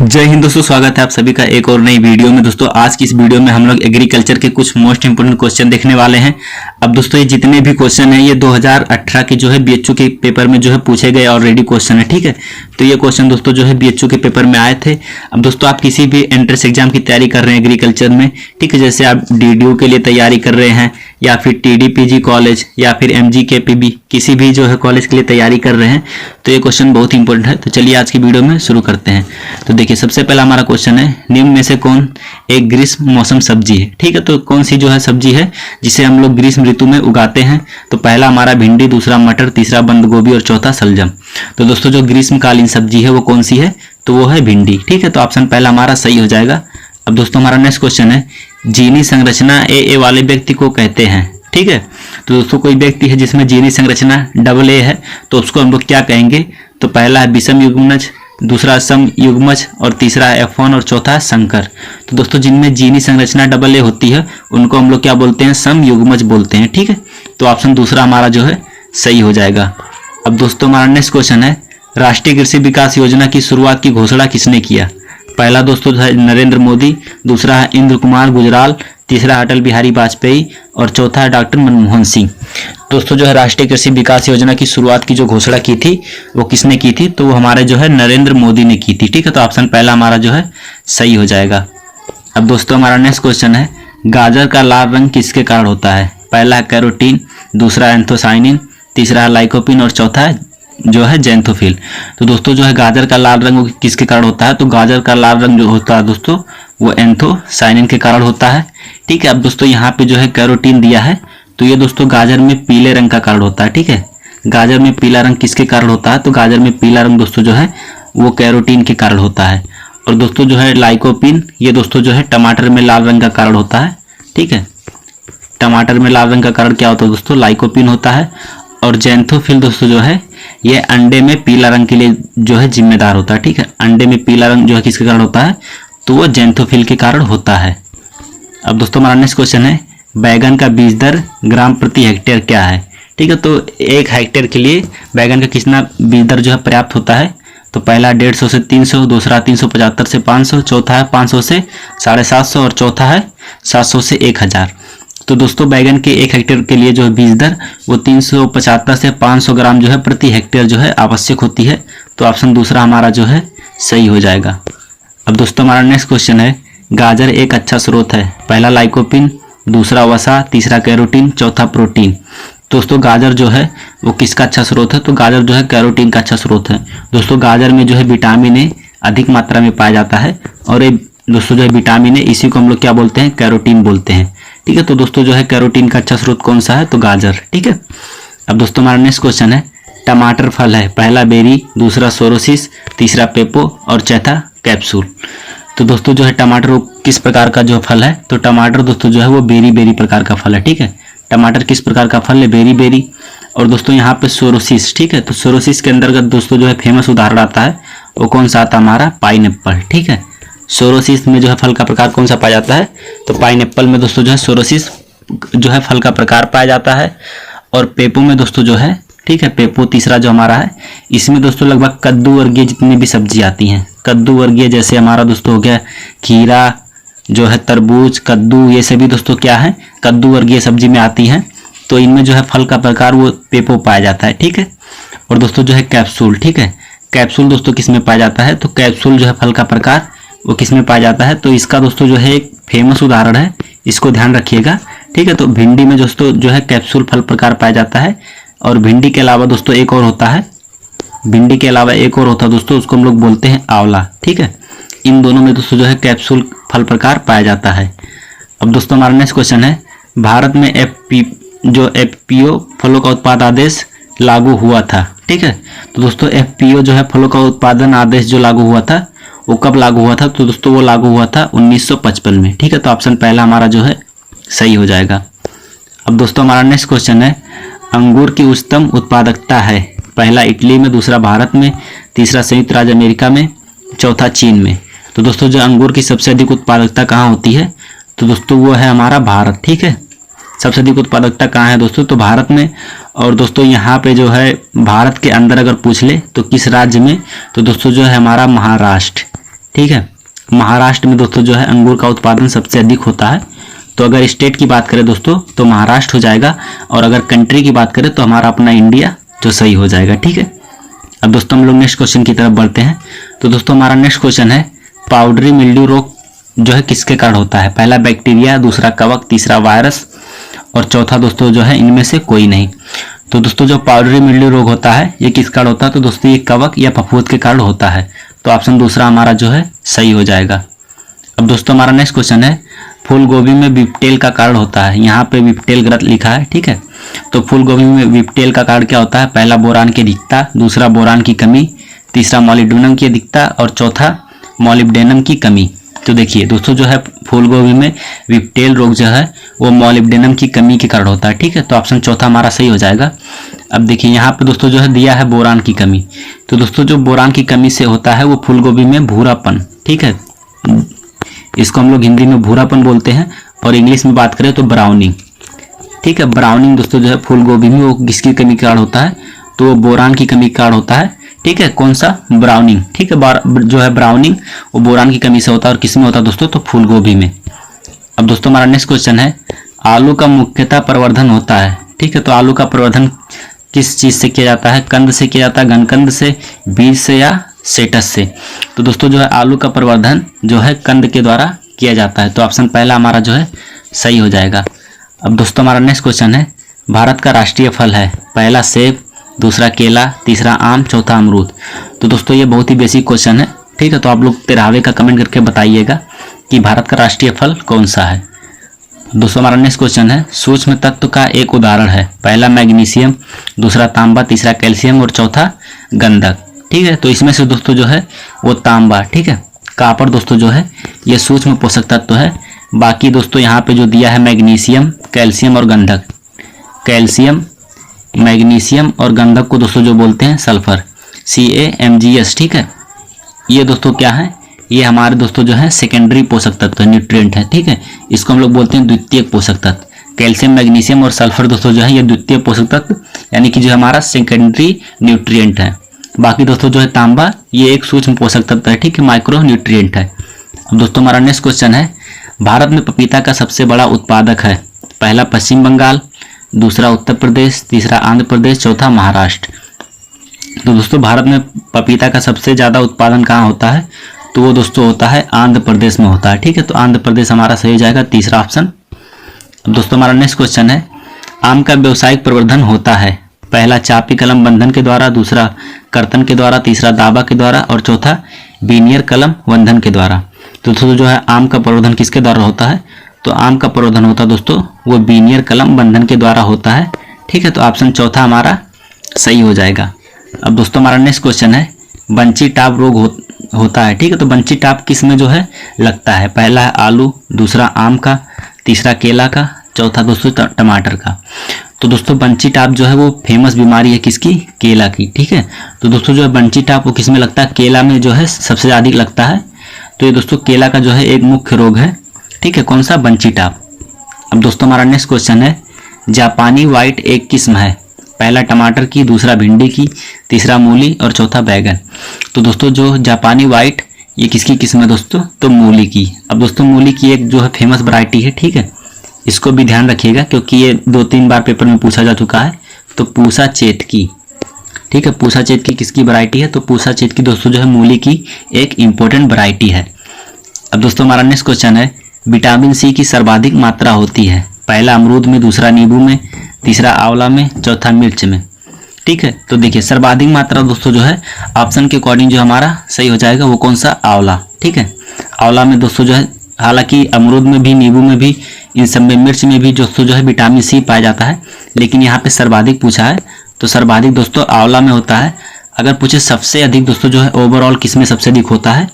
जय हिंद दोस्तों, स्वागत है आप सभी का एक और नई वीडियो में। दोस्तों आज की इस वीडियो में हम लोग एग्रीकल्चर के कुछ मोस्ट इंपोर्टेंट क्वेश्चन देखने वाले हैं। अब दोस्तों ये जितने भी क्वेश्चन हैं ये 2018 के जो है बीएचयू के पेपर में जो है पूछे गए ऑलरेडी क्वेश्चन है, ठीक है। तो ये क्वेश्चन दोस्तों जो है बीएचयू के पेपर में आए थे। अब दोस्तों आप किसी भी एंट्रेंस एग्जाम की तैयारी कर रहे हैं एग्रीकल्चर में, ठीक है, जैसे आप डीडीयू के लिए तैयारी कर रहे हैं या फिर टीडीपीजी कॉलेज या फिर एमजीकेपीबी किसी भी जो है कॉलेज के लिए तैयारी कर रहे हैं, तो ये क्वेश्चन बहुत ही इंपॉर्टेंट है। तो चलिए आज की वीडियो में शुरू करते हैं। तो देखिए सबसे पहला हमारा क्वेश्चन है, निम्न में से कौन एक ग्रीष्म मौसम सब्जी है, ठीक है। तो कौन सी जो है सब्जी है जिसे हम लोग ग्रीष्म ऋतु में उगाते हैं? तो पहला हमारा भिंडी, दूसरा मटर, तीसरा बंद गोभी और चौथा शलजम। तो दोस्तों जो ग्रीष्मकालीन सब्जी है वो कौन सी है? तो वो है भिंडी, ठीक है। तो ऑप्शन पहला हमारा सही हो जाएगा। अब दोस्तों हमारा नेक्स्ट क्वेश्चन है, जीनी संरचना ए वाले व्यक्ति को कहते हैं, ठीक है। तो दोस्तों कोई व्यक्ति है जिसमें जीनी संरचना AA है तो उसको हम लोग क्या कहेंगे? तो पहला है विषम युग्मज, दूसरा सम युग्मज और तीसरा है F1 और चौथा है संकर। तो दोस्तों जिनमें जीनी संरचना AA होती है उनको हम लोग क्या बोलते हैं? सम युग्मज बोलते हैं, ठीक है। तो ऑप्शन दूसरा हमारा जो है सही हो जाएगा। अब दोस्तों हमारा नेक्स्ट क्वेश्चन है, राष्ट्रीय कृषि विकास योजना की शुरुआत की घोषणा किसने किया? पहला दोस्तों है नरेंद्र मोदी, दूसरा है इंद्र कुमार गुजराल, तीसरा अटल बिहारी वाजपेयी और चौथा है डॉक्टर मनमोहन सिंह। दोस्तों जो है राष्ट्रीय कृषि विकास योजना की शुरुआत की जो घोषणा की थी वो किसने की थी? तो वो हमारे जो है नरेंद्र मोदी ने की थी, ठीक है। तो ऑप्शन पहला हमारा जो है सही हो जाएगा। अब दोस्तों हमारा नेक्स्ट क्वेश्चन है, गाजर का लाल रंग किसके कारण होता है? पहला है कैरोटीन, दूसरा है एंथोसाइनिन, तीसरा है लाइकोपिन और चौथा है जो है जेंथोफिल। तो दोस्तों जो है गाजर का लाल रंग किसके कारण होता है? तो गाजर का लाल रंग जो होता है दोस्तों वो एंथोसाइनिन के कारण होता है, ठीक है। अब दोस्तों यहाँ पे जो है कैरोटीन दिया है तो ये दोस्तों गाजर में पीले रंग का कारण होता है, ठीक है। गाजर में पीला रंग किसके कारण होता है? तो गाजर में पीला रंग दोस्तों जो है वो कैरोटीन के कारण होता है। और दोस्तों जो है लाइकोपिन ये दोस्तों जो है टमाटर में लाल रंग का कारण होता है, ठीक है। टमाटर में लाल रंग का कारण क्या होता है दोस्तों? लाइकोपिन होता है। और जेंथोफिल दोस्तों जो है ये अंडे में पीला रंग के लिए जो है जिम्मेदार होता है, ठीक है। अंडे में पीला रंग जो है किसके कारण होता है? तो वो जेंथोफिल के कारण होता है। अब दोस्तों हमारा नेक्स्ट क्वेश्चन है, बैगन का बीज दर ग्राम प्रति हेक्टेयर क्या है? ठीक है। तो 1 हेक्टेयर के लिए बैगन का कितना बीज दर जो है पर्याप्त होता है? तो पहला 150 से 300, दूसरा 375 से 500, चौथा है 500 से 750 और चौथा है 700 से 1000। तो दोस्तों बैगन के 1 हेक्टेयर के लिए जो है बीज दर वो 375 से 500 ग्राम जो है प्रति हेक्टेयर जो है आवश्यक होती है। तो ऑप्शन दूसरा हमारा जो है सही हो जाएगा। अब दोस्तों हमारा नेक्स्ट क्वेश्चन है, गाजर एक अच्छा स्रोत है। पहला लाइकोपिन, दूसरा वसा, तीसरा कैरोटीन, चौथा प्रोटीन। दोस्तों गाजर जो है वो किसका अच्छा स्रोत है? तो गाजर जो है कैरोटीन का अच्छा स्रोत है। दोस्तों गाजर में जो है विटामिन ए अधिक मात्रा में पाया जाता है और ये दोस्तों जो है विटामिन ए इसी को हम लोग क्या बोलते हैं? कैरोटीन बोलते हैं, ठीक है। तो दोस्तों जो है कैरोटीन का अच्छा स्रोत कौन सा है? तो गाजर, ठीक है। अब दोस्तों हमारा नेक्स्ट क्वेश्चन है, टमाटर फल है। पहला बेरी, दूसरा सोरोसिस, तीसरा पेपो और चौथा कैप्सूल। तो दोस्तों जो है टमाटर किस प्रकार का जो फल है? तो टमाटर दोस्तों जो है वो बेरी प्रकार का फल है, ठीक है। टमाटर किस प्रकार का फल है? बेरी। और दोस्तों यहाँ पे सोरोसिस, ठीक है। तो सोरोसिस के अंतर्गत दोस्तों जो है फेमस उदाहरण आता है वो कौन सा आता है? हमारा पाइनएप्पल, ठीक है। सोरोसिस में जो है फल का प्रकार कौन सा पाया जाता है? तो पाइनएप्पल में दोस्तों जो है सोरोसिस जो है फल का प्रकार पाया जाता है। और पेपो में दोस्तों जो है, ठीक है, पेपो तीसरा जो हमारा है, इसमें दोस्तों लगभग कद्दू वर्गीय जितनी भी सब्जी आती हैं, कद्दू वर्गीय जैसे हमारा दोस्तों हो गया खीरा जो है, तरबूज, कद्दू, ये सभी दोस्तों क्या है? कद्दू वर्गीय सब्जी में आती हैं। तो इनमें जो है फल का प्रकार वो पेपो पाया जाता है, ठीक है। और दोस्तों जो है कैप्सूल, ठीक है। कैप्सूल दोस्तों किस में पाया जाता है? तो कैप्सूल जो है फल का प्रकार वो किस में पाया जाता है? तो इसका दोस्तों जो है एक फेमस उदाहरण है, इसको ध्यान रखिएगा, ठीक है। तो भिंडी में दोस्तों जो है कैप्सूल फल प्रकार पाया जाता है। और भिंडी के अलावा दोस्तों एक और होता है, भिंडी के अलावा एक और होता है दोस्तों, उसको हम लोग बोलते हैं आंवला, ठीक है। इन दोनों में दोस्तों जो है कैप्सूल फल प्रकार पाया जाता है। अब दोस्तों हमारा नेक्स्ट क्वेश्चन है, भारत में FPO फलों का उत्पाद आदेश लागू हुआ था, ठीक है। तो दोस्तों FPO जो है फलों का उत्पादन आदेश जो लागू हुआ था वो कब लागू हुआ था? तो दोस्तों वो लागू हुआ था 1955 में, ठीक है। तो ऑप्शन पहला हमारा जो है सही हो जाएगा। अब दोस्तों हमारा नेक्स्ट क्वेश्चन है, अंगूर की उच्चतम उत्पादकता है। पहला इटली में, दूसरा भारत में, तीसरा संयुक्त राज्य अमेरिका में, चौथा चीन में। तो दोस्तों जो अंगूर की सबसे अधिक उत्पादकता कहाँ होती है? तो दोस्तों वो है हमारा भारत, ठीक है। सबसे अधिक उत्पादकता कहाँ है दोस्तों? तो भारत में। और दोस्तों यहाँ पे जो है भारत के अंदर अगर पूछ ले तो किस राज्य में? तो दोस्तों जो है हमारा महाराष्ट्र, ठीक है। महाराष्ट्र में दोस्तों जो है अंगूर का उत्पादन सबसे अधिक होता है। तो अगर स्टेट की बात करें दोस्तों तो महाराष्ट्र हो जाएगा, और अगर कंट्री की बात करें तो हमारा अपना इंडिया जो सही हो जाएगा, ठीक है। अब दोस्तों हम लोग नेक्स्ट क्वेश्चन की तरफ बढ़ते हैं। तो दोस्तों हमारा नेक्स्ट क्वेश्चन है, पाउडरी मिल्ड्यू रोग जो है किसके कारण होता है? पहला बैक्टीरिया, दूसरा कवक, तीसरा वायरस और चौथा दोस्तों जो है इनमें से कोई नहीं। तो दोस्तों जो पाउडरी मिल्ड्यू रोग होता है ये किस कारण होता है? तो दोस्तों ये कवक या फफूंद के कारण होता है। तो ऑप्शन दूसरा हमारा जो है सही हो जाएगा। अब दोस्तों हमारा नेक्स्ट क्वेश्चन है, फूल गोभी में विप्टेल का कारण होता है। यहाँ पे विप्टेल गलत लिखा है, ठीक है। तो फूल गोभी में विप्टेल का कारण क्या होता है? पहला बोरान की अधिकता, दूसरा बोरान की कमी, तीसरा मॉलिब्डेनम की अधिकता और चौथा मॉलिब्डेनम की कमी। तो देखिए दोस्तों जो है फूल गोभी में विप्टेल रोग जो है वो मॉलिब्डेनम की कमी के कारण होता है, ठीक है। तो ऑप्शन चौथा हमारा सही हो जाएगा। अब देखिए यहाँ पे दोस्तों जो है दिया है बोरान की कमी। तो दोस्तों जो बोरान की कमी से होता है वो फूल गोभी में भूरापन, ठीक है। इसको हम लोग हिंदी में भूरापन बोलते हैं और इंग्लिश में बात करें तो ब्राउनिंग, ठीक है। ब्राउनिंग दोस्तों जो है फूल गोभी में वो किसकी कमी के कारण होता है? तो वो बोरान की कमी के कारण होता है, ठीक है। कौन सा? ब्राउनिंग, ठीक है। जो है ब्राउनिंग वो बोरान की कमी से होता है और किस में होता है दोस्तों? तो फूल गोभी में। अब दोस्तों हमारा नेक्स्ट क्वेश्चन है, आलू का मुख्यतः प्रवर्धन होता है, ठीक है। तो आलू का प्रवर्धन किस चीज से किया जाता है? कंद से किया जाता है, घनकंद से, बीज से या सेटस से? तो दोस्तों जो है आलू का प्रवर्धन जो है कंद के द्वारा किया जाता है। तो ऑप्शन पहला हमारा जो है सही हो जाएगा। अब दोस्तों हमारा नेक्स्ट क्वेश्चन है, भारत का राष्ट्रीय फल है। पहला सेब, दूसरा केला, तीसरा आम, चौथा अमरूद। तो दोस्तों ये बहुत ही बेसिक क्वेश्चन है, ठीक है। तो आप लोग 13वें का कमेंट करके बताइएगा कि भारत का राष्ट्रीय फल कौन सा है। दोस्तों हमारा नेक्स्ट क्वेश्चन है, सूक्ष्म तत्व का एक उदाहरण है। पहला मैग्नीशियम, दूसरा तांबा, तीसरा कैल्शियम और चौथा गंधक, ठीक है। तो इसमें से दोस्तों जो है वो तांबा, ठीक है। कॉपर दोस्तों जो है ये सूक्ष्म पोषक तत्व है। बाकी दोस्तों यहाँ पे जो दिया है मैग्नीशियम, कैल्शियम और गंधक। कैल्शियम, मैग्नीशियम और गंधक को दोस्तों जो बोलते हैं सल्फर, CaMgS, ठीक है। ये दोस्तों क्या है? ये हमारे दोस्तों जो है सेकेंडरी पोषक तत्व, न्यूट्रिएंट है, ठीक है। इसको हम लोग बोलते हैं द्वितीयक पोषक तत्व। कैल्शियम, मैग्नीशियम और सल्फर दोस्तों जो है ये द्वितीय पोषक तत्व यानी कि जो हमारा सेकेंडरी न्यूट्रिएंट है। बाकी दोस्तों जो है तांबा ये एक सूक्ष्म पोषक तत्व है, ठीक है, माइक्रो न्यूट्रिएंट है। अब दोस्तों हमारा नेक्स्ट क्वेश्चन है, भारत में पपीता का सबसे बड़ा उत्पादक है। पहला पश्चिम बंगाल, दूसरा उत्तर प्रदेश, तीसरा आंध्र प्रदेश, चौथा महाराष्ट्र। तो दोस्तों भारत में पपीता का सबसे ज़्यादा उत्पादन कहाँ होता है? तो वो दोस्तों होता है आंध्र प्रदेश में होता है, ठीक है। तो आंध्र प्रदेश हमारा सही हो जाएगा, तीसरा ऑप्शन। अब दोस्तों हमारा नेक्स्ट क्वेश्चन है, आम का व्यावसायिक प्रवर्धन होता है। पहला चापी कलम बंधन के द्वारा, दूसरा कर्तन के द्वारा, तीसरा दाबा के द्वारा और चौथा बीनियर कलम बंधन के द्वारा। तो दोस्तों जो है आम का प्रवर्धन किसके द्वारा होता है? तो आम का प्रवर्धन होता है दोस्तों वो बीनियर कलम बंधन के द्वारा होता है, ठीक है। तो ऑप्शन चौथा हमारा सही हो जाएगा। अब दोस्तों हमारा नेक्स्ट क्वेश्चन है, बंची टाप रोग होता है, ठीक है। तो बंची टाप किस में जो है लगता है? पहला है आलू, दूसरा आम का, तीसरा केला का, चौथा दोस्तों टमाटर का। तो दोस्तों बंची टाप जो है वो फेमस बीमारी है किसकी? केला की, ठीक है। तो दोस्तों जो है बंची टाप वो किस में लगता है? केला में जो है सबसे अधिक लगता है। तो ये दोस्तों केला का जो है एक मुख्य रोग है, ठीक है। कौन सा? Bunchy top. अब दोस्तों हमारा नेक्स्ट क्वेश्चन है, जापानी व्हाइट एक किस्म है। पहला टमाटर की, दूसरा भिंडी की, तीसरा मूली और चौथा बैगन। तो दोस्तों जो जापानी व्हाइट ये किसकी किस्म है दोस्तों? तो मूली की। अब दोस्तों मूली की एक जो है फेमस वैरायटी है, ठीक है। इसको भी ध्यान रखिएगा क्योंकि ये 2-3 बार पेपर में पूछा जा चुका है। तो पूसा चेत की, ठीक है। पूसा चेत की किसकी वैरायटी है? तो पूसा चेत की दोस्तों जो है मूली की एक इंपॉर्टेंट वैरायटी है। अब दोस्तों हमारा नेक्स्ट क्वेश्चन है, विटामिन सी की सर्वाधिक मात्रा होती है। पहला अमरूद में, दूसरा नींबू में, तीसरा आंवला में, चौथा मिर्च में, ठीक है। तो देखिए सर्वाधिक मात्रा दोस्तों जो है ऑप्शन के अकॉर्डिंग जो हमारा सही हो जाएगा वो कौन सा? आंवला, ठीक है। आंवला में दोस्तों जो है, हालांकि अमरूद में भी, नींबू में भी, इन सब में, मिर्च में भी दोस्तों जो है विटामिन सी पाया जाता है, लेकिन यहाँ पे सर्वाधिक पूछा है तो सर्वाधिक दोस्तों आंवला में होता है। अगर पूछे सबसे अधिक दोस्तों जो है ओवरऑल किस में सबसे अधिक होता है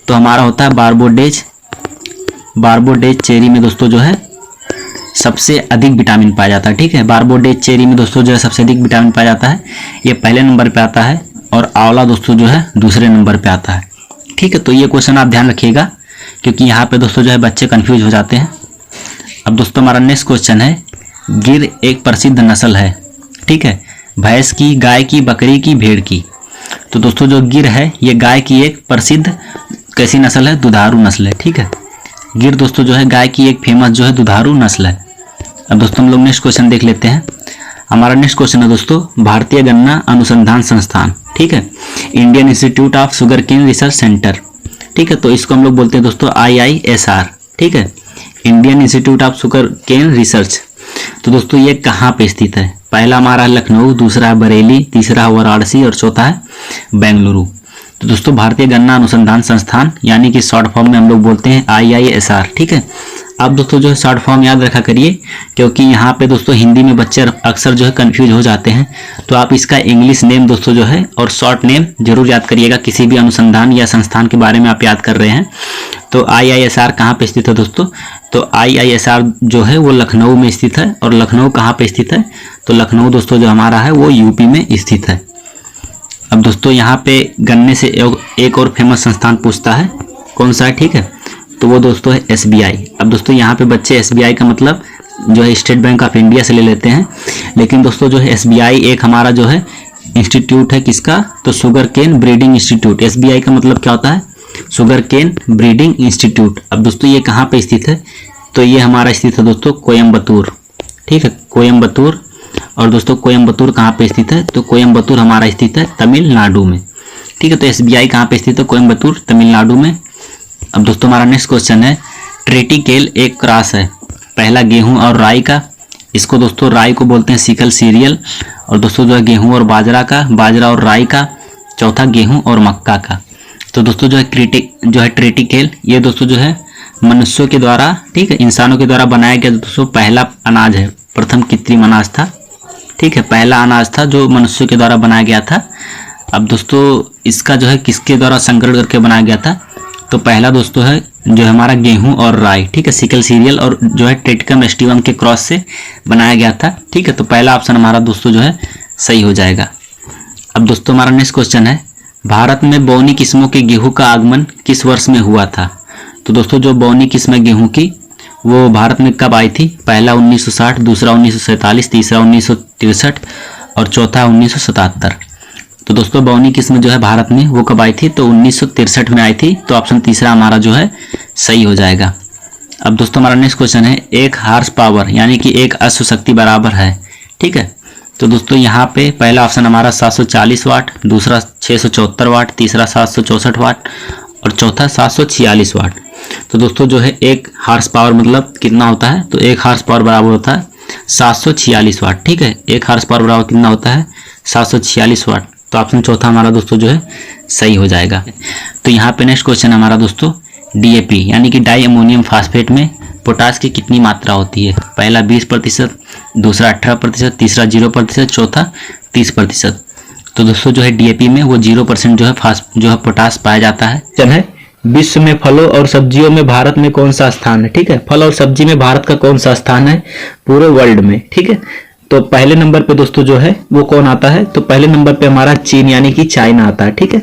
तो हमारा होता है बारबोडेज चेरी में दोस्तों जो है सबसे अधिक विटामिन पाया जाता है, ठीक है। बारबोडेज चेरी में दोस्तों जो है सबसे अधिक विटामिन पाया जाता है, ये पहले नंबर पे आता है और आंवला दोस्तों जो है दूसरे नंबर पे आता है, ठीक है। तो ये क्वेश्चन आप ध्यान रखिएगा क्योंकि यहाँ पे दोस्तों जो है बच्चे कंफ्यूज हो जाते हैं। अब दोस्तों हमारा नेक्स्ट क्वेश्चन है, गिर एक प्रसिद्ध नस्ल है, ठीक है। भैंस की, गाय की, बकरी की, भेड़ की। तो दोस्तों जो गिर है ये गाय की एक प्रसिद्ध कैसी नस्ल है? दुधारू नस्ल है। ठीक है, गिर दोस्तों जो है गाय की एक फेमस जो है दुधारू नस्ल है। अब दोस्तों हम लोग नेक्स्ट क्वेश्चन देख लेते हैं। हमारा नेक्स्ट क्वेश्चन है दोस्तों भारतीय गन्ना अनुसंधान संस्थान। ठीक है, Indian institute of sugar cane research centre. ठीक है, तो इसको हम लोग बोलते हैं दोस्तों IISR। ठीक है, Indian institute of sugar cane research. तो दोस्तों ये कहाँ पे स्थित है? पहला हमारा लखनऊ, दूसरा है बरेली, तीसरा है वाराणसी और चौथा है बेंगलुरु। तो दोस्तों भारतीय गन्ना अनुसंधान संस्थान यानी कि शॉर्ट फॉर्म में हम लोग बोलते हैं IISR। ठीक है, आप दोस्तों जो है शॉर्ट फॉर्म याद रखा करिए, क्योंकि यहाँ पे दोस्तों हिंदी में बच्चे अक्सर जो है कंफ्यूज हो जाते हैं। तो आप इसका इंग्लिश नेम दोस्तों जो है और शॉर्ट नेम जरूर याद करिएगा। किसी भी अनुसंधान या संस्थान के बारे में आप याद कर रहे हैं तो IISR कहाँ पे स्थित है दोस्तों? तो IISR जो है वो लखनऊ में स्थित है। और लखनऊ कहाँ पे स्थित है? तो लखनऊ दोस्तों जो हमारा है वो यूपी में स्थित है। अब दोस्तों यहाँ पे गन्ने से एक और फेमस संस्थान पूछता है, कौन सा है? ठीक है, तो वो दोस्तों है SBI। अब दोस्तों यहाँ पे बच्चे SBI का मतलब जो है स्टेट बैंक ऑफ इंडिया से ले लेते हैं, लेकिन दोस्तों जो है SBI एक हमारा जो है इंस्टीट्यूट है किसका? तो sugar cane breeding institute. SBI का मतलब क्या होता है? Sugar cane breeding institute. अब दोस्तों ये कहाँ पे स्थित है? तो ये हमारा स्थित है दोस्तों कोयम्बतूर। ठीक है, कोयम्बतूर। और दोस्तों कोयम्बतूर कहाँ पे स्थित है? तो कोयम्बतूर हमारा स्थित है तमिलनाडु में। ठीक है, तो SBI कहाँ पे स्थित है? कोयम्बतूर तमिलनाडु में। अब दोस्तों हमारा नेक्स्ट क्वेश्चन है, ट्रेटिकेल एक क्रॉस है, पहला गेहूं और राई का। इसको दोस्तों राई को बोलते हैं सिकल सीरियल। और दोस्तों जो है गेहूं और बाजरा का, बाजरा और राई का। चौथा गेहूं और मक्का का। तो दोस्तों जो है ट्रेटिकेल ये दोस्तों जो है मनुष्यों के द्वारा, ठीक है, इंसानों के द्वारा बनाया गया दोस्तों पहला अनाज है, प्रथम कृत्रिम अनाज था। ठीक है, पहला अनाज था जो मनुष्यों के द्वारा बनाया गया था। अब दोस्तों इसका जो है किसके द्वारा संकरण करके बनाया गया था? तो पहला दोस्तों है जो हमारा गेहूं और राई। ठीक है, सिकल सीरियल और जो है ट्रेटिकम एस्टिवम के क्रॉस से बनाया गया था। ठीक है, तो पहला ऑप्शन हमारा दोस्तों जो है सही हो जाएगा। अब दोस्तों हमारा नेक्स्ट क्वेश्चन है, भारत में बौनी किस्मों के गेहूं का आगमन किस वर्ष में हुआ था? तो दोस्तों जो बौनी किस्म है गेहूं की वो भारत में कब आई थी? पहला 1960, दूसरा 1947, तीसरा 1963 और चौथा 1977। तो दोस्तों बौनी किस्म जो है भारत में वो कब आई थी? तो 1963 में आई थी। तो ऑप्शन तीसरा हमारा जो है सही हो जाएगा। अब दोस्तों हमारा नेक्स्ट क्वेश्चन है, एक हार्स पावर यानी कि एक अश्व शक्ति बराबर है। ठीक है, तो दोस्तों यहाँ पे पहला ऑप्शन हमारा 740 वाट, दूसरा 674 वाट, तीसरा 764 वाट और चौथा 746 वाट। तो दोस्तों जो है एक हार्स पावर मतलब कितना होता है? तो एक हार्स पावर बराबर होता है 746 वाट। ठीक है, एक हार्स पावर बराबर कितना होता है? 746 वाट। तो ऑप्शन चौथा हमारा दोस्तों जो है सही हो जाएगा। तो यहाँ पे नेक्स्ट क्वेश्चन हमारा दोस्तों DAP यानी कि डाई अमोनियम फास्फेट में पोटास की कितनी मात्रा होती है? पहला 20%, दूसरा 18%, तीसरा 0%, चौथा 30%। तो दोस्तों जो है DAP में वो 0% जो है पोटास पाया जाता है। विश्व में फलों और सब्जियों में भारत में कौन सा स्थान है? ठीक है, फल और सब्जी में भारत का कौन सा स्थान है पूरे वर्ल्ड में? ठीक है, तो पहले नंबर पे दोस्तों जो है वो कौन आता है? तो पहले नंबर पे हमारा चीन यानी कि चाइना आता है। ठीक है,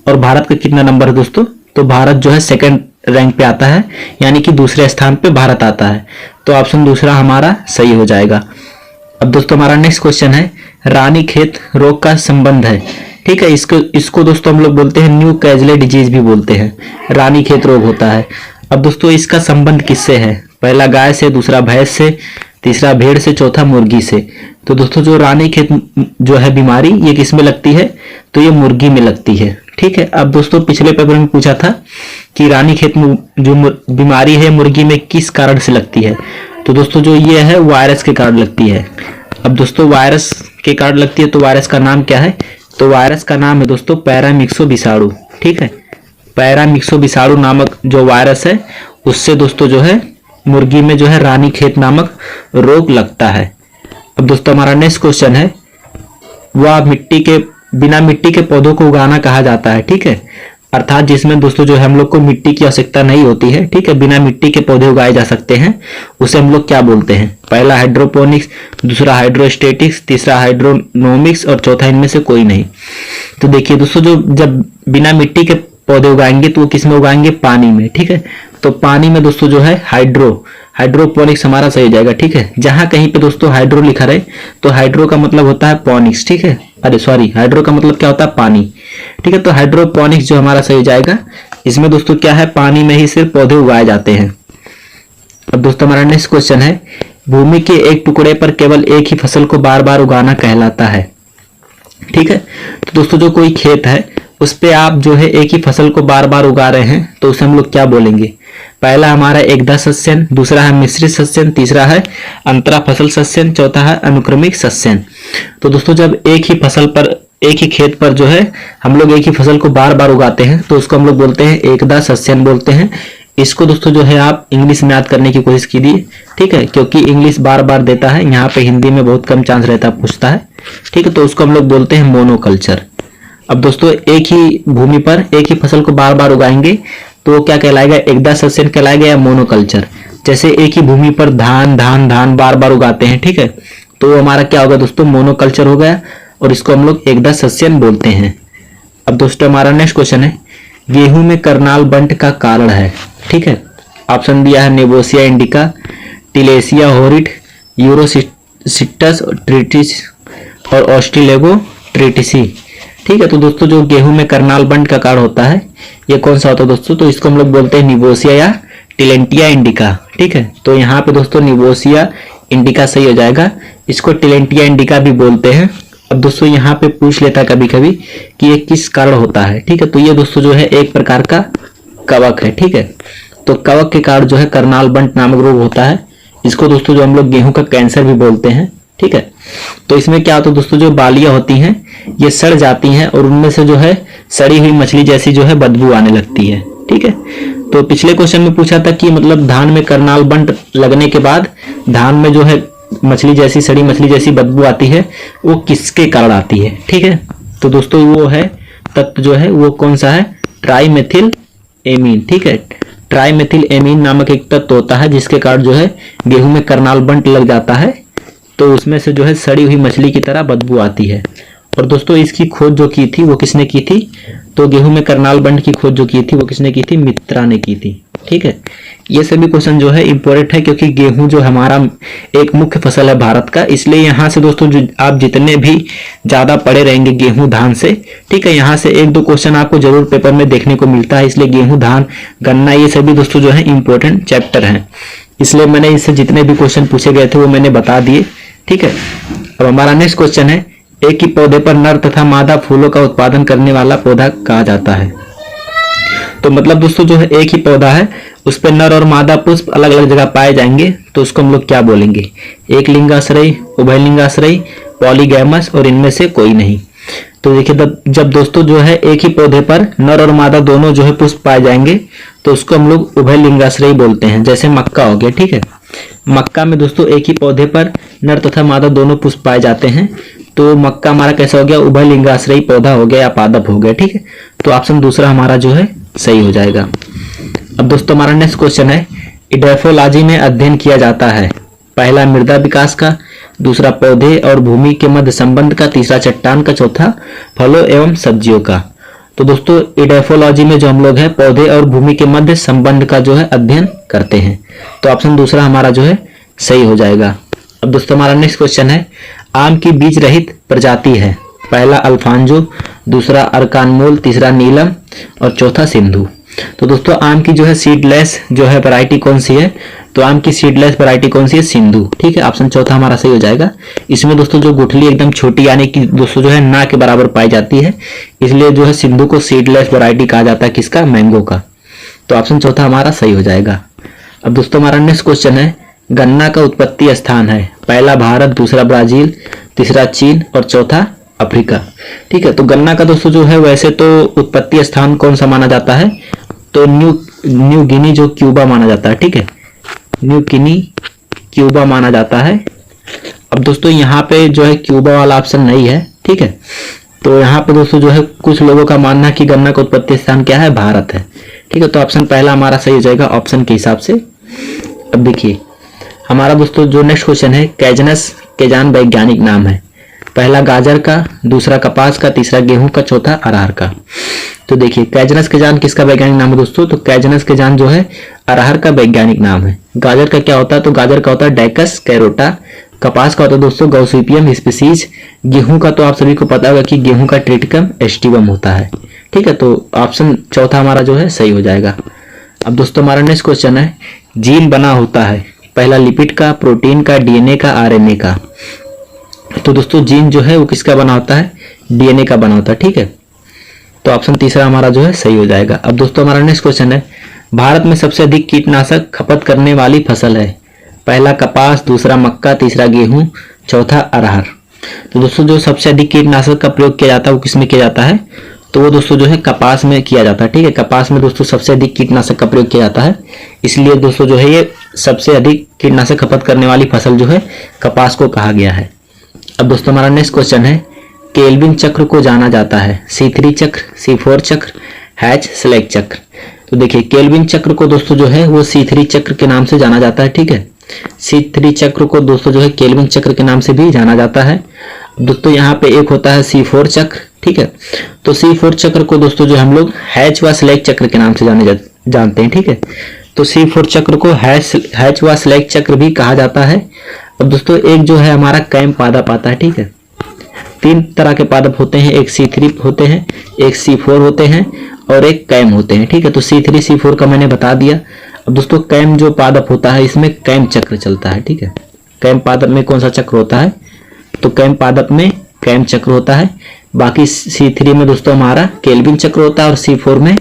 और भारत का कितना नंबर है दोस्तों? तो भारत जो है सेकंड रैंक पे आता है यानी कि दूसरे स्थान पे भारत आता है। तो ऑप्शन दूसरा हमारा सही हो जाएगा। अब दोस्तों हमारा नेक्स्ट क्वेश्चन है, रानीखेत रोग का संबंध है। ठीक है, इसको दोस्तों हम लोग बोलते हैं न्यू कैजले डिजीज भी बोलते हैं, रानीखेत रोग होता है। अब दोस्तों इसका संबंध किससे है? पहला गाय से, दूसरा भैंस से, तीसरा भेड़ से, चौथा मुर्गी से। तो दोस्तों जो रानीखेत जो है बीमारी ये किस में लगती है? तो ये मुर्गी में लगती है। ठीक है, अब दोस्तों पिछले पेपर में पूछा था कि रानीखेत जो बीमारी है मुर्गी में किस कारण से लगती है? तो दोस्तों जो ये है वायरस के कारण लगती है। अब दोस्तों वायरस के कारण लगती है, तो वायरस का नाम क्या है? तो वायरस का नाम है दोस्तों पैरामिक्सो विषाणु। ठीक है, पैरामिक्सो विषाणु नामक जो वायरस है उससे दोस्तों जो है मुर्गी में जो है रानीखेत नामक रोग लगता है। अब दोस्तों हमारा नेक्स्ट क्वेश्चन है, वह बिना मिट्टी के पौधों को उगाना कहा जाता है। ठीक है, अर्थात जिसमें दोस्तों जो है हम लोग को मिट्टी की आवश्यकता नहीं होती है। ठीक है, बिना मिट्टी के पौधे उगाए जा सकते हैं, उसे हम लोग क्या बोलते हैं? पहला हाइड्रोपोनिक्स, दूसरा हाइड्रोस्टेटिक्स, तीसरा हाइड्रोनोमिक्स और चौथा इनमें से कोई नहीं। तो देखिए दोस्तों जो जब बिना मिट्टी के पौधे उगाएंगे तो वो किस में उगाएंगे? पानी में। ठीक है, तो पानी में दोस्तों जो है हाइड्रोपोनिक्स हमारा सही हो जाएगा। ठीक है, जहां कहीं पे दोस्तों हाइड्रो लिखा रहे तो हाइड्रो का मतलब होता है पोनिक्स। ठीक है, अरे सॉरी, हाइड्रो का मतलब क्या होता है? पानी। ठीक है, तो हाइड्रोपोनिक्स जो हमारा सही हो जाएगा इसमें दोस्तों क्या है, पानी में ही सिर्फ पौधे उगाए जाते हैं। अब दोस्तों हमारा नेक्स्ट क्वेश्चन है, भूमि के एक टुकड़े पर केवल एक ही फसल को बार बार उगाना कहलाता है। ठीक है, तो दोस्तों जो कोई खेत है उस पे आप जो है एक ही फसल को बार बार उगा रहे हैं तो उसे हम लोग क्या बोलेंगे। पहला हमारा एकदा सस्यन, दूसरा है मिश्रित सस्यन, तीसरा है अंतरा फसल सस्यन, चौथा है अनुक्रमिक सस्यन। तो दोस्तों जब एक ही फसल पर, एक ही खेत पर जो है हम लोग एक ही फसल को बार बार उगाते हैं तो उसको हम लोग बोलते हैं एकदा सस्यन बोलते हैं। इसको दोस्तों जो है आप इंग्लिश में याद करने की कोशिश कीजिए, ठीक है, क्योंकि इंग्लिश बार बार देता है, यहाँ पे हिंदी में बहुत कम चांस रहता है पूछता है। ठीक है, तो उसको हम लोग बोलते हैं मोनोकल्चर। अब दोस्तों एक ही भूमि पर एक ही फसल को बार बार उगाएंगे तो क्या कहलाएगा, एकदा सस्यन कहलाएगा या मोनोकल्चर। जैसे एक ही भूमि पर धान धान धान बार बार उगाते हैं, ठीक है, तो हमारा क्या होगा दोस्तों, मोनोकल्चर हो गया और इसको हम लोग एकदा सस्यन बोलते हैं। अब दोस्तों हमारा नेक्स्ट क्वेश्चन है, गेहूं में करनाल बंट का कारण है। ठीक है, ऑप्शन दिया है नेबोसिया इंडिका, टिलेसिया होरिट, यूरोसिटस ट्रिटिस और ऑस्ट्रेलेगो ट्रिटिसी। ठीक है, तो दोस्तों जो गेहूं में करनाल बंट का कारण होता है ये कौन सा होता है दोस्तों, तो इसको हम लोग बोलते हैं निबोसिया या टिलेंटिया इंडिका। ठीक है, तो यहाँ पे दोस्तों निबोसिया इंडिका सही हो जाएगा, इसको टिलेंटिया इंडिका भी बोलते हैं। अब दोस्तों यहाँ पे पूछ लेता है कभी कभी कि ये किस कारण होता है। ठीक है, तो ये दोस्तों जो है एक प्रकार का कवक है। ठीक है, तो कवक के कारण जो है करनाल बंट नामक रोग होता है। इसको दोस्तों जो हम लोग गेहूं का कैंसर भी बोलते हैं। ठीक है, तो इसमें क्या होता है दोस्तों, जो बालियां होती हैं ये सड़ जाती हैं और उनमें से जो है सड़ी हुई मछली जैसी जो है बदबू आने लगती है। ठीक है, तो पिछले क्वेश्चन में पूछा था कि मतलब धान में करनाल बंट लगने के बाद धान में जो है मछली जैसी, सड़ी मछली जैसी बदबू आती है, वो किसके कारण आती है। ठीक है, तो दोस्तों वो है तत्व जो है वो कौन सा है, ट्राइमेथिल एमीन। ठीक है, ट्राइमेथिल एमीन नामक एक तत्व होता है जिसके कारण जो है गेहूं में करनाल बंट लग जाता है तो उसमें से जो है सड़ी हुई मछली की तरह बदबू आती है। और दोस्तों इसकी खोज जो की थी वो किसने की थी, तो गेहूं में करनाल बंट की खोज जो की थी वो किसने की थी, मित्रा ने की थी। ठीक है, ये सभी क्वेश्चन जो है इंपॉर्टेंट है क्योंकि गेहूं जो हमारा एक मुख्य फसल है भारत का, इसलिए यहाँ से दोस्तों जो आप जितने भी ज्यादा पढ़े रहेंगे गेहूं धान से, ठीक है, यहाँ से एक दो क्वेश्चन आपको जरूर पेपर में देखने को मिलता है। इसलिए गेहूं धान गन्ना ये सभी दोस्तों जो है इंपॉर्टेंट चैप्टर हैं, इसलिए मैंने इससे जितने भी क्वेश्चन पूछे गए थे वो मैंने बता दिए। ठीक है, अब हमारा नेक्स्ट क्वेश्चन है, एक ही पौधे पर नर तथा मादा फूलों का उत्पादन करने वाला पौधा कहा जाता है। तो मतलब दोस्तों जो है एक ही पौधा है उस पर नर और मादा पुष्प अलग अलग जगह पाए जाएंगे तो उसको हम लोग क्या बोलेंगे, एक लिंगाश्रयी, उभयलिंगाश्रयी, पॉलीगैमस और इनमें से कोई नहीं। तो देखिए जब दोस्तों जो है एक ही पौधे पर नर और मादा दोनों जो है पुष्प पाए जाएंगे तो उसको हम लोग उभयलिंगाश्रयी बोलते हैं। जैसे मक्का हो गया, ठीक है, मक्का में दोस्तों एक ही पौधे पर नर तथा मादा दोनों पुष्प पाए जाते हैं तो मक्का हमारा कैसा हो गया, उभयलिंगाश्रयी पौधा हो गया या पादप हो गया। ठीक है, तो ऑप्शन दूसरा हमारा जो है सही हो जाएगा। अब दोस्तों हमारा नेक्स्ट क्वेश्चन है, इडेफोलॉजी में अध्ययन किया जाता है, पहला मृदा विकास का, दूसरा पौधे और भूमि के मध्य संबंध का, तीसरा चट्टान का, चौथा फलों एवं सब्जियों का। तो दोस्तों इडेफोलॉजी में जो हम लोग है पौधे और भूमि के मध्य संबंध का जो है अध्ययन करते हैं तो ऑप्शन दूसरा हमारा जो है सही हो जाएगा। अब दोस्तों हमारा नेक्स्ट क्वेश्चन है, आम की बीज रहित प्रजाति है, पहला अल्फांजो, दूसरा अरकानमोल, तीसरा नीलम और चौथा सिंधु। तो दोस्तों आम की जो है सीडलेस जो है वैरायटी कौन सी है, तो आम की सीडलेस वैरायटी कौन सी है, सिंधु। ठीक है, ऑप्शन चौथा हमारा सही हो जाएगा। इसमें दोस्तों जो गुठली एकदम छोटी यानी कि दोस्तों जो है ना के बराबर पाई जाती है, इसलिए जो है सिंधु को सीडलेस वैरायटी कहा जाता है, किसका, मैंगो का। तो ऑप्शन चौथा हमारा सही हो जाएगा। अब दोस्तों हमारा नेक्स्ट क्वेश्चन है, गन्ना का उत्पत्ति स्थान है, पहला भारत, दूसरा ब्राजील, तीसरा चीन और चौथा अफ्रीका। ठीक है, तो गन्ना का दोस्तों जो है वैसे तो उत्पत्ति स्थान कौन सा माना जाता है, तो न्यू गिनी जो क्यूबा माना जाता है। ठीक है, न्यू गिनी क्यूबा माना जाता है। अब दोस्तों यहाँ पे जो है क्यूबा वाला ऑप्शन नहीं है। ठीक है, तो यहाँ पे दोस्तों जो है कुछ लोगों का मानना है कि गन्ना का उत्पत्ति स्थान क्या है, भारत है। ठीक है, तो ऑप्शन पहला हमारा सही हो जाएगा ऑप्शन के हिसाब से। अब देखिए हमारा दोस्तों जो नेक्स्ट क्वेश्चन है, कैजनस केजान वैज्ञानिक नाम है, पहला गाजर का, दूसरा कपास का, तीसरा गेहूं का, चौथा अरहर का। तो देखिए कैजनस केजान किसका वैज्ञानिक नाम है दोस्तों, तो कैजनस केजान जो है अरहर का वैज्ञानिक नाम है। गाजर का क्या होता है, तो गाजर का होता है डाइकस कैरोटा, कपास का होता है दोस्तों गॉसिपियम स्पीसीज, गेहूं का तो आप सभी को पता होगा कि गेहूं का ट्रिटिकम एस्टिवम होता है। ठीक है, तो ऑप्शन चौथा हमारा जो है सही हो जाएगा। अब दोस्तों हमारा नेक्स्ट क्वेश्चन है, जीन बना होता है पहला लिपिड का, प्रोटीन का, डीएनए का, आरएनए का। तो दोस्तों जीन जो है वो किसका बना होता है, डीएनए का बना होता है। ठीक है, तो ऑप्शन तीसरा हमारा जो है सही हो जाएगा। अब दोस्तों हमारा नेक्स्ट क्वेश्चन है, भारत में सबसे अधिक कीटनाशक खपत करने वाली फसल है, पहला कपास, दूसरा मक्का, तीसरा गेहूं, चौथा अरहर। तो दोस्तों जो सबसे अधिक कीटनाशक का प्रयोग किया जाता है वो किसमें किया जाता है, तो वो दोस्तों जो है कपास में किया जाता है। ठीक है, कपास में दोस्तों सबसे अधिक कीटनाशक का प्रयोग किया जाता है, इसलिए दोस्तों जो है ये सबसे अधिक कीटनाशक खपत करने वाली फसल जो है कपास को कहा गया है। अब दोस्तों हमारा नेक्स्ट क्वेश्चन है, केल्विन चक्र को जाना जाता है C3 चक्र, C4 चक्र, हैच स्लैग चक्र। तो देखिए केल्विन चक्र को दोस्तों जो है वो C3 चक्र के नाम से जाना जाता है। ठीक है, C3 चक्र को दोस्तों जो है केल्विन चक्र के नाम से भी जाना जाता है। दोस्तों यहाँ पे एक होता है C4 चक्र। ठीक है, तो C4 चक्र को दोस्तों जो हम लोग हैच व स्लैग चक्र के नाम से जानते हैं। ठीक है, तो C4 चक्र को हैच व स्लैग चक्र भी कहा जाता है। अब दोस्तों एक जो है हमारा कैम पादप आता है। ठीक है, 3 तरह के पादप होते हैं, एक C3 होते हैं, एक C4 होते हैं और एक कैम होते हैं। ठीक है, तो C3 C4 का मैंने बता दिया। अब दोस्तों कैम जो पादप होता है इसमें कैम चक्र चलता है। ठीक है, कैम पादप में कौन सा चक्र होता है, तो कैम पादप में कैम चक्र होता है। बाकी C3 में दोस्तों हमारा केल्विन चक्र होता है और C4 में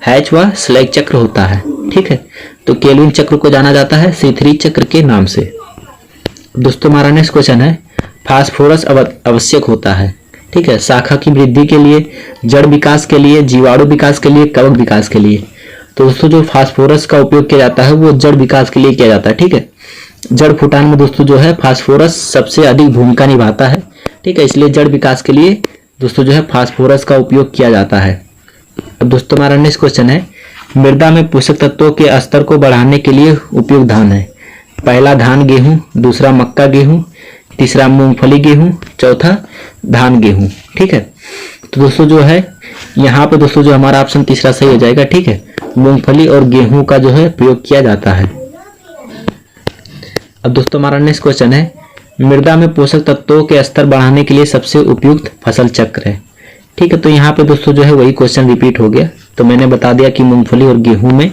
हैच व स्लैग चक्र होता है। ठीक है, तो केल्विन चक्र को जाना जाता है C3 चक्र के नाम से। दोस्तों हमारा नेक्स्ट क्वेश्चन है, फास्फोरस आवश्यक होता है। ठीक है, शाखा की वृद्धि के लिए, जड़ विकास के लिए, जीवाणु विकास के लिए, कवक विकास के लिए। तो दोस्तों जो फास्फोरस का उपयोग किया जाता है वो जड़ विकास के लिए किया जाता है। ठीक है, जड़ फुटान में दोस्तों जो है फास्फोरस सबसे अधिक भूमिका निभाता है। ठीक है, इसलिए जड़ विकास के लिए दोस्तों जो है फास्फोरस का उपयोग किया जाता है। अब दोस्तों हमारा नेक्स्ट क्वेश्चन है, मृदा में पोषक तत्वों के स्तर को बढ़ाने के लिए उपयुक्त धान है, पहला धान गेहूं, दूसरा मक्का गेहूं, तीसरा मूंगफली गेहूं, चौथा धान गेहूं। ठीक है, तो दोस्तों जो है यहाँ पे दोस्तों जो हमारा ऑप्शन तीसरा सही हो जाएगा। ठीक है, मूंगफली और गेहूं का जो है प्रयोग किया जाता है। अब दोस्तों हमारा नेक्स्ट क्वेश्चन है, मृदा में पोषक तत्वों के स्तर बढ़ाने के लिए सबसे उपयुक्त फसल चक्र है। ठीक है, तो यहाँ पे दोस्तों जो है वही क्वेश्चन रिपीट हो गया। तो मैंने बता दिया कि मूंगफली और गेहूं में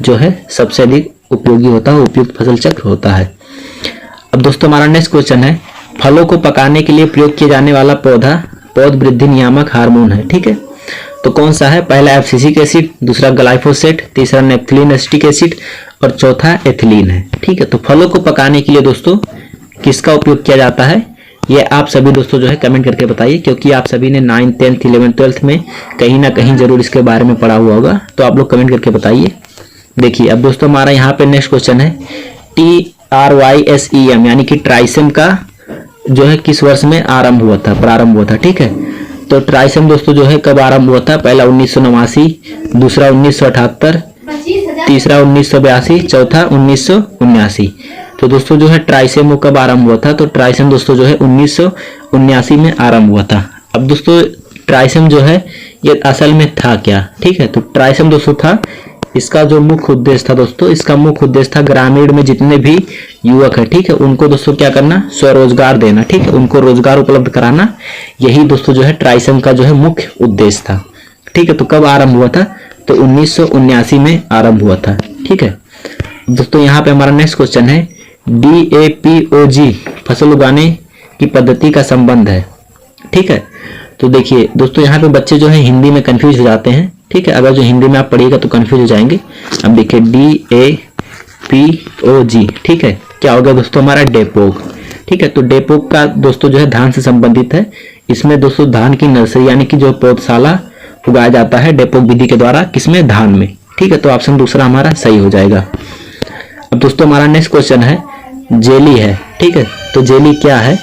जो है सबसे अधिक उपयोगी होता है, उपयुक्त फसल चक्र होता है। अब दोस्तों हमारा नेक्स्ट क्वेश्चन है, फलों को पकाने के लिए प्रयोग किया जाने वाला पौधा पौध वृद्धि नियामक हार्मोन है। ठीक है, तो कौन सा है, पहला एब्सिसिक एसिड, दूसरा ग्लाइफोसेट, तीसरा नेप्थलीन एसिटिक एसिड और चौथा एथिलीन है। ठीक है, तो फलों को पकाने के लिए दोस्तों किसका उपयोग किया जाता है, ये आप सभी दोस्तों जो है कमेंट करके बताइए, क्योंकि आप सभी ने 9th 10th 11th 12th में कहीं ना कहीं जरूर इसके बारे में पढ़ा हुआ होगा, तो आप लोग कमेंट करके बताइए। देखिए अब दोस्तों हमारा यहाँ पे नेक्स्ट क्वेश्चन है, TRYSEM यानी कि ट्राइसेम का जो है किस वर्ष में प्रारंभ हुआ था। ठीक है, तो ट्राइसेम दोस्तों जो है कब आरंभ हुआ था, पहला 1989, दूसरा 1978, तीसरा 1982, चौथा 1979। तो दोस्तों जो है ट्राइसेम कब आरंभ हुआ था, तो ट्राइसेम दोस्तों जो है 1979 में आरंभ हुआ था। अब दोस्तों ट्राइसेम जो है ये असल में था क्या, ठीक है, तो ट्राइसेम दोस्तों था, इसका जो मुख्य उद्देश्य था दोस्तों, इसका मुख्य उद्देश्य था ग्रामीण में जितने भी युवक है, ठीक है, उनको दोस्तों क्या करना, स्वरोजगार देना। ठीक है, उनको रोजगार उपलब्ध कराना, यही दोस्तों जो है ट्राइसेम का जो है मुख्य उद्देश्य था। ठीक है, तो कब आरंभ हुआ था, तो 1979 में आरंभ हुआ था। ठीक है दोस्तों, यहाँ पे हमारा नेक्स्ट क्वेश्चन है, DAPOG फसल उगाने की पद्धति का संबंध है। ठीक है, तो देखिए दोस्तों यहाँ पे बच्चे जो है हिंदी में कंफ्यूज हो जाते हैं। ठीक है, अगर जो हिंदी में आप पढ़िएगा तो कंफ्यूज हो जाएंगे। अब देखिए DAPOG, ठीक है, क्या होगा दोस्तों, हमारा डेपोग। ठीक है, तो डेपोग का दोस्तों जो है धान से संबंधित है। इसमें दोस्तों धान की नर्सरी यानी कि जो पौधशाला उगाया जाता है डेपोग विधि के द्वारा, किसमें, धान में। ठीक है, तो ऑप्शन दूसरा हमारा सही हो जाएगा। अब दोस्तों हमारा नेक्स्ट क्वेश्चन है, जेली है। ठीक है, तो जेली क्या है,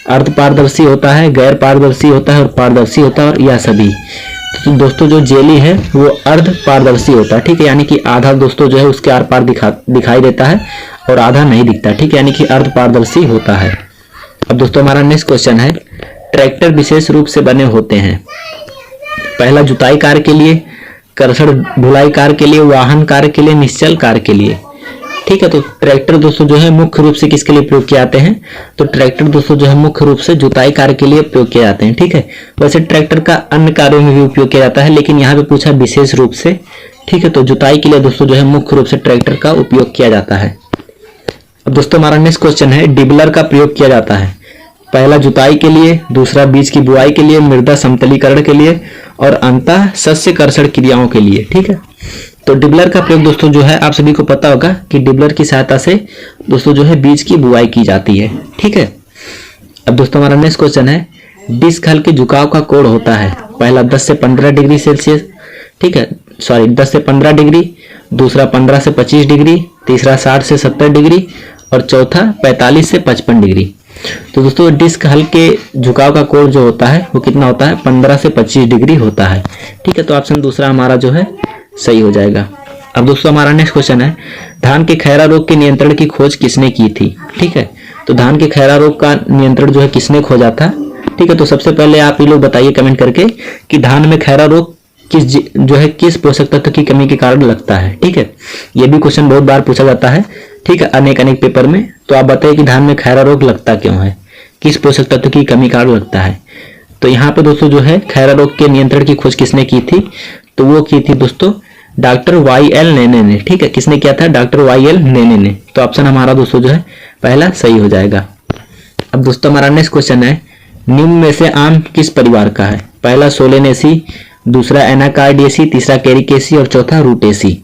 अर्ध पारदर्शी होता है, गैर पारदर्शी होता है और पारदर्शी होता है, और यह सभी। तो दोस्तों जो जेली है वो अर्ध पारदर्शी होता है। ठीक है, यानी कि आधा दोस्तों जो है उसके आर पार दिखाई देता है और आधा नहीं दिखता। ठीक है, यानी कि अर्ध पारदर्शी होता है। अब दोस्तों हमारा नेक्स्ट क्वेश्चन है, ट्रैक्टर विशेष रूप से बने होते हैं, पहला जुताई कार्य के लिए, करसड़ ढुलाई कार्य के लिए, वाहन कार्य के लिए, निश्चल कार्य के लिए। ठीक है। तो ट्रैक्टर दोस्तों जो है मुख्य रूप से किसके लिए प्रयोग किए जाते हैं? तो ट्रैक्टर दोस्तों जो है मुख्य रूप से जुताई कार्य के लिए प्रयोग किए जाते हैं। ठीक है, वैसे ट्रैक्टर का अन्य कार्यों में भी उपयोग किया जाता है, लेकिन यहाँ पे पूछा विशेष रूप से। ठीक है, तो जुताई के लिए दोस्तों जो है मुख्य रूप से ट्रैक्टर का उपयोग किया जाता है। अब दोस्तों हमारा नेक्स्ट क्वेश्चन है, डिबलर का प्रयोग किया जाता है पहला जुताई के लिए, दूसरा बीज की बुआई के लिए, मृदा समतलीकरण के लिए और अंतः शस्य कर्षण क्रियाओं के लिए। ठीक है, तो डिबलर का प्रयोग दोस्तों जो है आप सभी को पता होगा कि डिबलर की सहायता से दोस्तों जो है बीज की बुआई की जाती है। ठीक है, अब दोस्तों हमारा नेक्स्ट क्वेश्चन है, डिस्क हल के झुकाव का कोण होता है पहला 10 से 15 डिग्री सेल्सियस, ठीक है, सॉरी 10 से 15 डिग्री, दूसरा 15 से 25 डिग्री, तीसरा 60 से 70 डिग्री और चौथा 45 से 55 डिग्री। तो दोस्तों डिस्क हल के झुकाव का कोण जो होता है वो कितना होता है? 15 से 25 डिग्री होता है। ठीक है, तो ऑप्शन दूसरा हमारा जो है सही हो जाएगा। अब दोस्तों हमारा नेक्स्ट क्वेश्चन है, धान के खैरा रोग के नियंत्रण की खोज किसने की थी? ठीक है, तो धान के खैरा रोग का नियंत्रण जो है किसने खोजा था? ठीक है, तो सबसे पहले आप ये लोग बताइए कमेंट करके कि धान में खैरा रोग किस पोषक तत्व की कमी के कारण लगता है। ठीक है, ये भी क्वेश्चन बहुत बार पूछा जाता है। ठीक है, अनेक पेपर में। तो आप बताइए कि धान में खैरा रोग लगता क्यों है, किस पोषक तत्व की कमी कारण लगता है? तो यहाँ पे दोस्तों जो है खैरा रोग के नियंत्रण की खोज किसने की थी? तो वो की थी दोस्तों डॉक्टर वाई.एल. नेने ने। ठीक है, किसने किया था? डॉक्टर वाई.एल. नेने ने। तो ऑप्शन हमारा दोस्तों जो है पहला सही हो जाएगा। अब दोस्तों हमारा नेक्स्ट क्वेश्चन है, निम्न में से आम किस परिवार का है? पहला सोलेनेसी, दूसरा एनाकार्डियेसी, तीसरा कैरिकेसी और चौथा रूटेसी।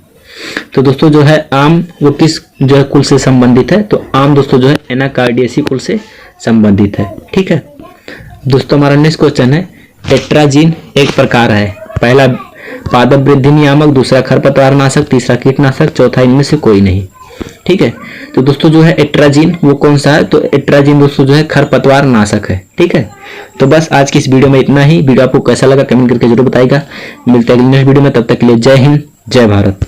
तो दोस्तों जो है आम वो किस जो है कुल से संबंधित है? तो आम दोस्तों जो है एनाकार्डियेसी कुल से संबंधित है। ठीक है, दोस्तों हमारा नेक्स्ट क्वेश्चन है, टेट्राजीन एक प्रकार है पहला पादप वृद्धि नियामक, दूसरा खरपतवार नाशक, तीसरा कीटनाशक, चौथा इनमें से कोई नहीं। ठीक है, तो दोस्तों जो है एट्राजीन वो कौन सा है? तो एट्राजीन दोस्तों जो है खरपतवार नाशक है। ठीक है, तो बस आज की इस वीडियो में इतना ही। वीडियो आपको कैसा लगा कमेंट करके जरूर बताइएगा। मिलते हैं अगली नेक्स्ट वीडियो में, तब तक के लिए जय हिंद जय भारत।